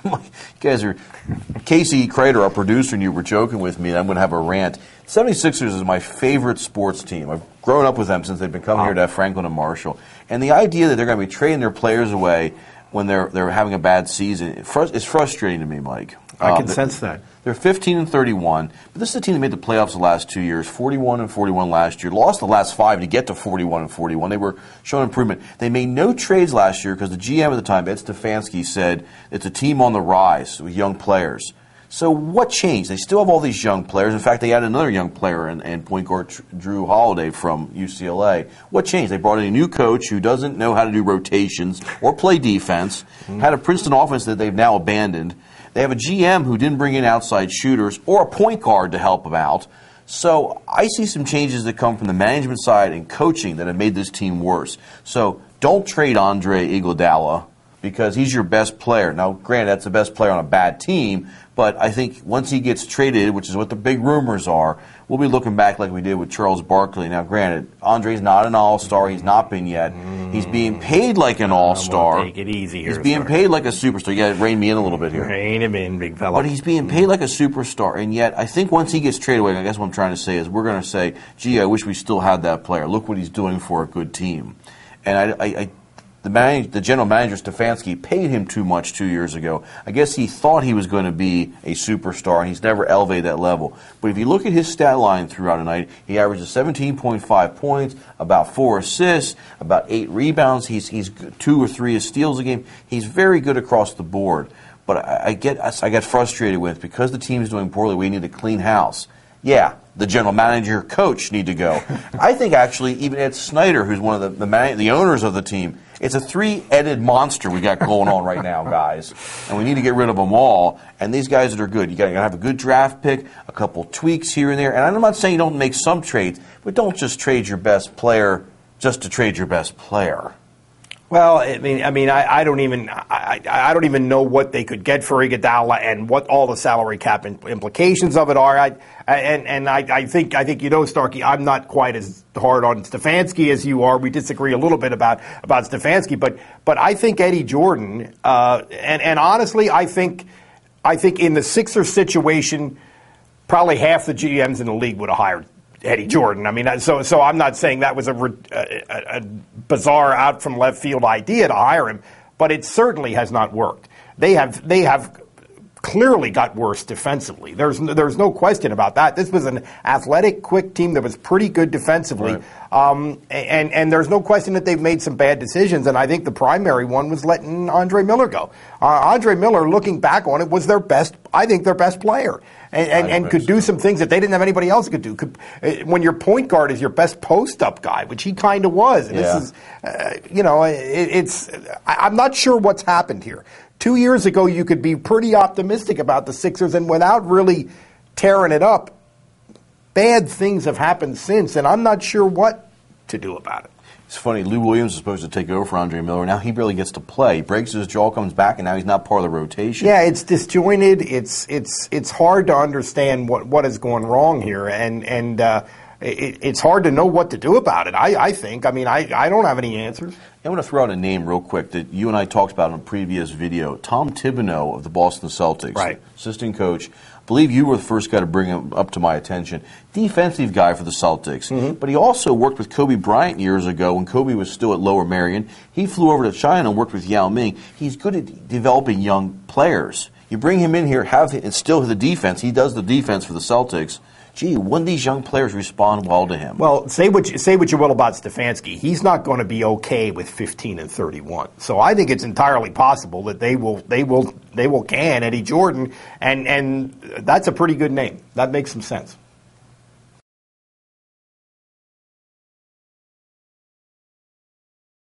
You guys are, Casey Crater, our producer, and you were joking with me, and I'm going to have a rant. 76ers is my favorite sports team. I've grown up with them since they've been coming here to Franklin and Marshall. And the idea that they're going to be trading their players away when they're having a bad season is frustrating to me, Mike. I can sense that. They're 15-31, but this is a team that made the playoffs the last 2 years, 41-41 last year. Lost the last 5 to get to 41-41. They were showing improvement. They made no trades last year because the GM at the time, Ed Stefanski, said it's a team on the rise with young players. So what changed? They still have all these young players. In fact, they added another young player and point guard Drew Holiday from UCLA. What changed? They brought in a new coach who doesn't know how to do rotations or play defense, had a Princeton offense that they've now abandoned. They have a GM who didn't bring in outside shooters or a point guard to help them out. So I see some changes that come from the management side and coaching that have made this team worse. So don't trade Andre Iguodala because he's your best player. Now, granted, that's the best player on a bad team, but I think once he gets traded, which is what the big rumors are, we'll be looking back like we did with Charles Barkley. Now, granted, Andre's not an all-star. He's not been yet. He's being paid like an all-star. Take it easy here. He's being paid like a superstar. You got to rein me in a little bit here. Rein him in, big fella. But he's being paid like a superstar, and yet I think once he gets traded away, I guess what I'm trying to say is we're going to say, gee, I wish we still had that player. Look what he's doing for a good team. And the general manager, Stefanski, paid him too much 2 years ago. I guess he thought he was going to be a superstar, and he's never elevated that level. But if you look at his stat line throughout the night, he averages 17.5 points, about 4 assists, about 8 rebounds. He's 2 or 3 steals a game. He's very good across the board. But I get frustrated with, because the team's doing poorly, we need to clean house. Yeah, the general manager, coach need to go. I think actually even Ed Snyder, who's one of the owners of the team, it's a 3-headed monster we got going on right now, guys. And we need to get rid of them all. And these guys that are good, you got to have a good draft pick, a couple tweaks here and there. And I'm not saying you don't make some trades, but don't just trade your best player just to trade your best player. Well, I don't even know what they could get for Iguodala and what all the salary cap implications of it are. I think Starkey, I'm not quite as hard on Stefanski as you are. We disagree a little bit about Stefanski, but I think Eddie Jordan, and honestly, I think in the Sixers situation, probably half the GMs in the league would have hired Eddie Jordan. I mean, so I'm not saying that was a bizarre out from left field idea to hire him, but it certainly has not worked. They have clearly got worse defensively. There's no question about that. This was an athletic, quick team that was pretty good defensively, right. And there's no question that they've made some bad decisions. And I think the primary one was letting Andre Miller go. Andre Miller, looking back on it, was their best player. And could do some things that they didn't have anybody else could do. When your point guard is your best post-up guy, which he kind of was. And this is, I'm not sure what's happened here. 2 years ago, you could be pretty optimistic about the Sixers, and without really tearing it up, bad things have happened since, and I'm not sure what to do about it. It's funny, Lou Williams is supposed to take over for Andre Miller. Now he barely gets to play. He breaks his jaw, comes back, and now he's not part of the rotation. Yeah, it's disjointed. It's hard to understand what is going wrong here, and it's hard to know what to do about it, I think. I mean, I don't have any answers. I want to throw out a name real quick that you and I talked about in a previous video. Tom Thibodeau of the Boston Celtics, right. Assistant coach. I believe you were the first guy to bring him up to my attention. Defensive guy for the Celtics. Mm-hmm. But he also worked with Kobe Bryant years ago when Kobe was still at Lower Merion. He flew over to China and worked with Yao Ming. He's good at developing young players. You bring him in here, instill the defense. He does the defense for the Celtics. Gee, wouldn't these young players respond well to him? Well, say what you will about Stefanski. He's not going to be okay with 15-31. So I think it's entirely possible that they will can Eddie Jordan, and that's a pretty good name. That makes some sense.